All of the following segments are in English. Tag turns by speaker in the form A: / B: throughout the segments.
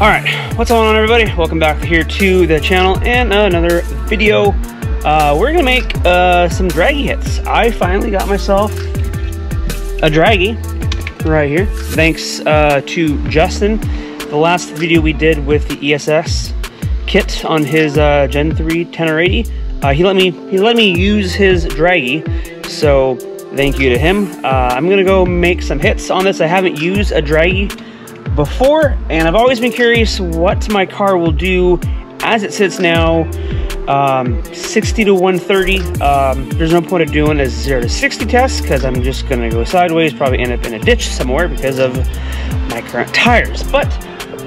A: Alright, what's going on everybody? Welcome back here to the channel and another video. We're gonna make some Dragy hits. I finally got myself a Dragy right here. Thanks to Justin. The last video we did with the ESS kit on his Gen 3 10R80, he let me use his Dragy, so thank you to him. I'm gonna go make some hits on this. I haven't used a Dragy before, and I've always been curious what my car will do as it sits now. 60 to 130. There's no point of doing a 0 to 60 test because I'm just gonna go sideways, probably end up in a ditch somewhere because of my current tires. But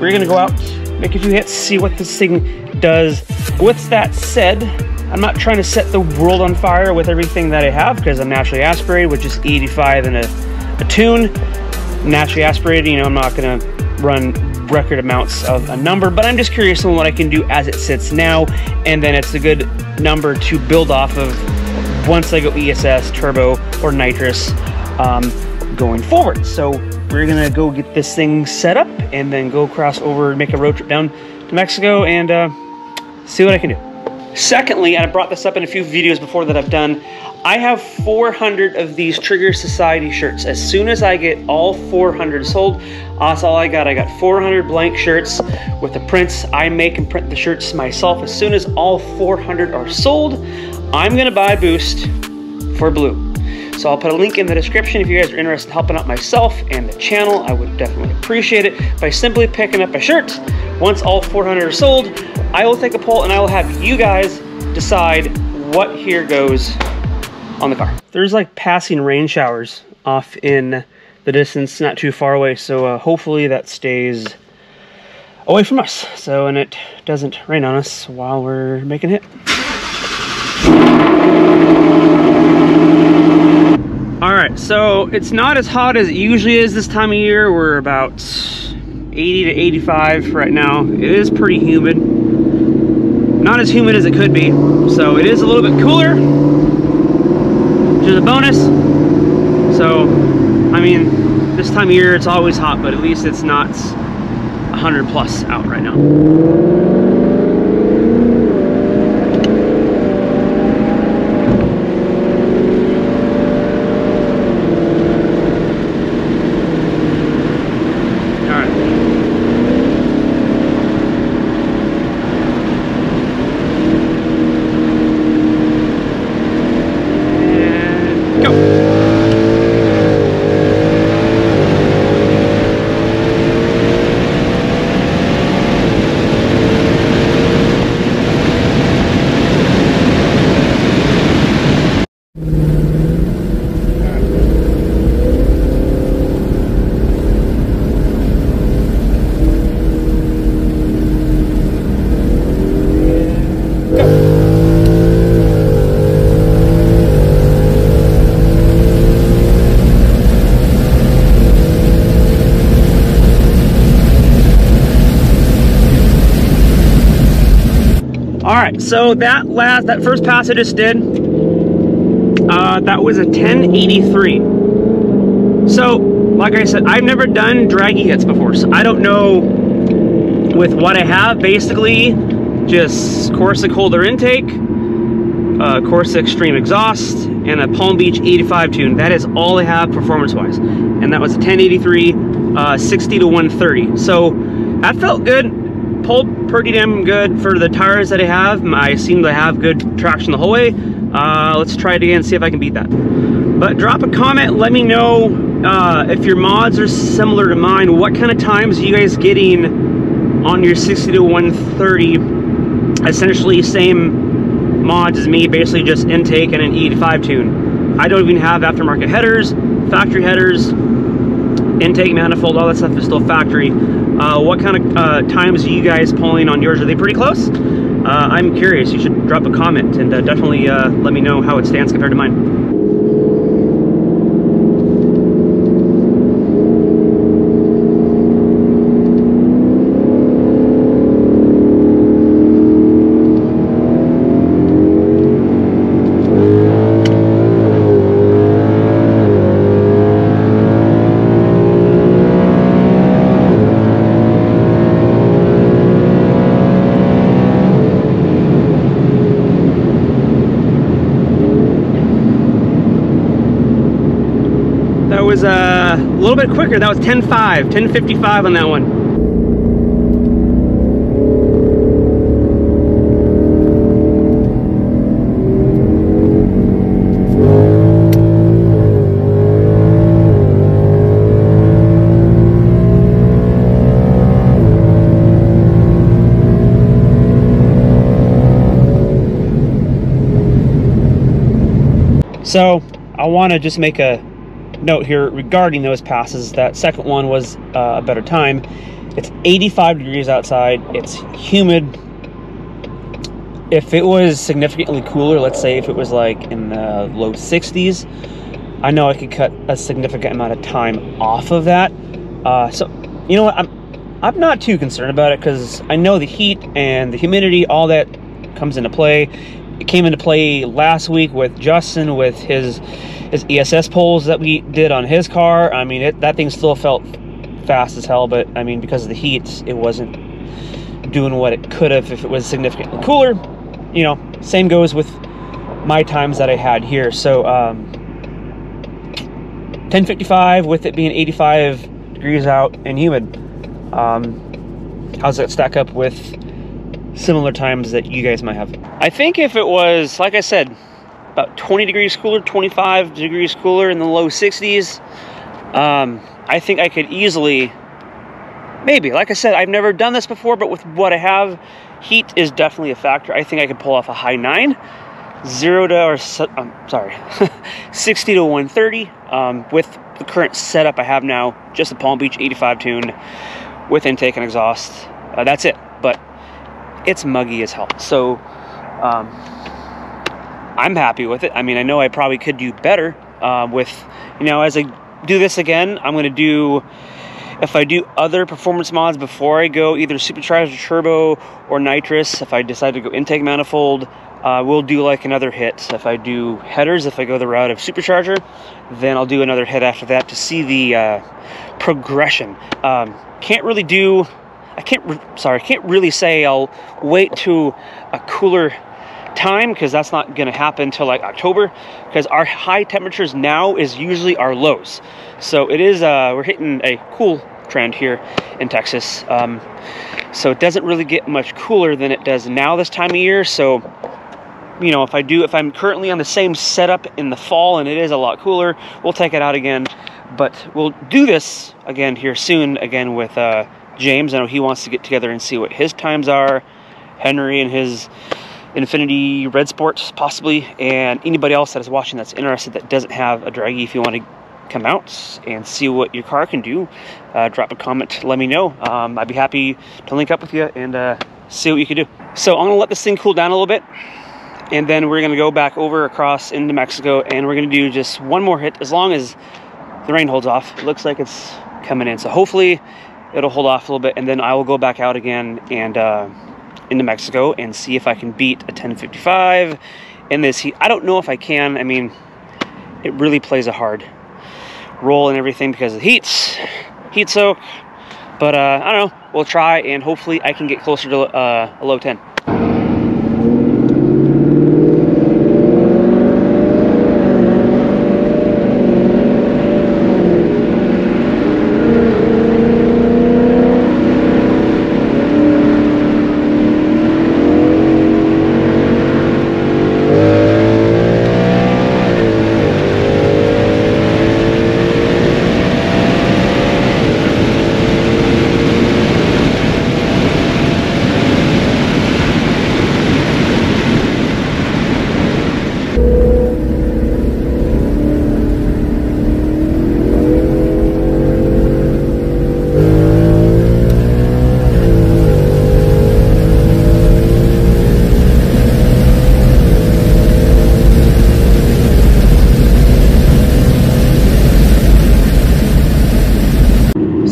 A: we're gonna go out, make a few hits, see what this thing does. With that said, I'm not trying to set the world on fire with everything that I have because I'm naturally aspirated with just 85 and a tune. Naturally aspirated, you know, I'm not gonna run record amounts of a number, but I'm just curious on what I can do as it sits now, and then it's a good number to build off of once I go ESS, turbo, or nitrous going forward. So we're gonna go get this thing set up and then go cross over and make a road trip down to Mexico and see what I can do. Secondly, and I brought this up in a few videos before that I've done, I have 400 of these Trigger Society shirts. As soon as I get all 400 sold, that's all I got. I got 400 blank shirts with the prints. I make and print the shirts myself. As soon as all 400 are sold, I'm gonna buy a boost for blue. So I'll put a link in the description if you guys are interested in helping out myself and the channel. I would definitely appreciate it by simply picking up a shirt. Once all 400 are sold, I will take a poll and I will have you guys decide what here goes on the car. There's like passing rain showers off in the distance, not too far away, so hopefully that stays away from us, so and it doesn't rain on us while we're making it. Alright, so it's not as hot as it usually is this time of year. We're about 80 to 85 right now. It is pretty humid. Not as humid as it could be, so it is a little bit cooler, which is a bonus. So, I mean, this time of year it's always hot, but at least it's not 100 plus out right now. Alright, so that first pass I just did, that was a 1083. So, like I said, I've never done Dragy hits before, so I don't know with what I have. Basically, just Corsa Colder intake, Corsa Extreme exhaust, and a Palm Beach 85 tune. That is all I have performance-wise. And that was a 1083, 60 to 130. So, that felt good. Pulled pretty damn good for the tires that I have. I seem to have good traction the whole way. Let's try it again, see if I can beat that. But drop a comment, let me know if your mods are similar to mine. What kind of times are you guys getting on your 60 to 130? Essentially same mods as me, basically just intake and an E85 tune. I don't even have aftermarket headers, factory headers, intake manifold, all that stuff is still factory. What kind of times are you guys pulling on yours? Are they pretty close? I'm curious. You should drop a comment and definitely let me know how it stands compared to mine. was a little bit quicker. That was 10.5, 10.55 on that one. So I want to just make a note here regarding those passes. That second one was a better time. It's 85 degrees outside. It's humid. If it was significantly cooler, let's say if it was like in the low 60s, I know I could cut a significant amount of time off of that. So you know what, I'm not too concerned about it, because I know the heat and the humidity, all that comes into play. It came into play last week with Justin with his ESS pulls that we did on his car. I mean, that thing still felt fast as hell, but I mean, because of the heat, it wasn't doing what it could have if it was significantly cooler. You know, same goes with my times that I had here. So 10.55 with it being 85 degrees out and humid. How's that stack up with similar times that you guys might have? I think if it was, like I said, about 20 degrees cooler, 25 degrees cooler in the low 60s, I think I could easily, maybe, like I said, I've never done this before, but with what I have, heat is definitely a factor. I think I could pull off a high 9, 0 to, or 60 to 130, with the current setup I have now, just a Palm Beach 85 tune with intake and exhaust. That's it, but it's muggy as hell. So I'm happy with it. I mean, I know I probably could do better with, you know, as I do this again, I'm going to do, if I do other performance mods before I go either supercharger, turbo, or nitrous, if I decide to go intake manifold, we'll do like another hit. If I do headers, if I go the route of supercharger, then I'll do another hit after that to see the progression. Can't really do, I can't really say I'll wait to a cooler time, because that's not going to happen until like October, because our high temperatures now is usually our lows. So it is, we're hitting a cool trend here in Texas. So it doesn't really get much cooler than it does now this time of year. So, you know, if I'm currently on the same setup in the fall and it is a lot cooler, we'll take it out again. But we'll do this again here soon, again with James. I know he wants to get together and see what his times are. Henry and his Infinity Red Sport, possibly. And anybody else that is watching that's interested that doesn't have a Dragy, if you want to come out and see what your car can do, drop a comment, let me know. I'd be happy to link up with you and see what you can do. So I'm going to let this thing cool down a little bit, and then we're going to go back over across into Mexico, and we're going to do just one more hit as long as the rain holds off. It looks like it's coming in, so hopefully it'll hold off a little bit, and then I will go back out again and into Mexico and see if I can beat a 10.55 in this heat. I don't know if I can. I mean, it really plays a hard role and everything because of the heat soak, but I don't know, we'll try, and hopefully I can get closer to a low 10.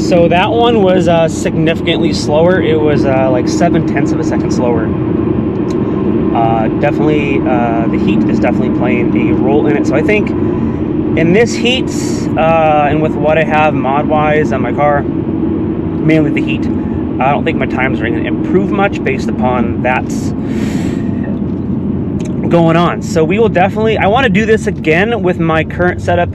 A: So that one was significantly slower. It was like 0.7 of a second slower. Definitely, the heat is definitely playing a role in it. So I think in this heat, and with what I have mod-wise on my car, mainly the heat, I don't think my times are going to improve much based upon that's going on. So we will definitely, I want to do this again with my current setup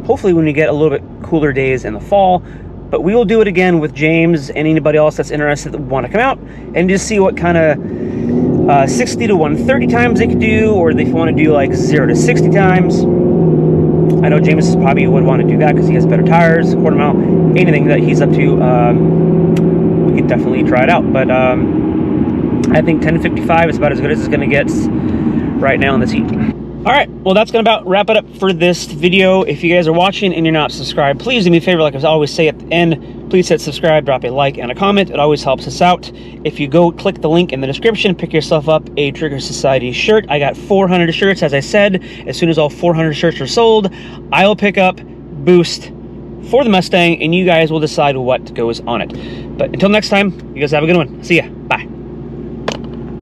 A: hopefully when we get a little bit cooler days in the fall. But we will do it again with James and anybody else that's interested that want to come out and just see what kind of 60 to 130 times they could do, or if they want to do like 0 to 60 times. I know James probably would want to do that because he has better tires, quarter mile, anything that he's up to. We could definitely try it out. But I think 10 to 55 is about as good as it's going to get right now in this heat. All right, well, that's going to about wrap it up for this video. If you guys are watching and you're not subscribed, please do me a favor, like I always say at the end, please hit subscribe, drop a like and a comment. It always helps us out. If you go click the link in the description, pick yourself up a Trigger Society shirt. I got 400 shirts, as I said. As soon as all 400 shirts are sold, I'll pick up Boost for the Mustang, and you guys will decide what goes on it. But until next time, you guys have a good one. See ya. Bye.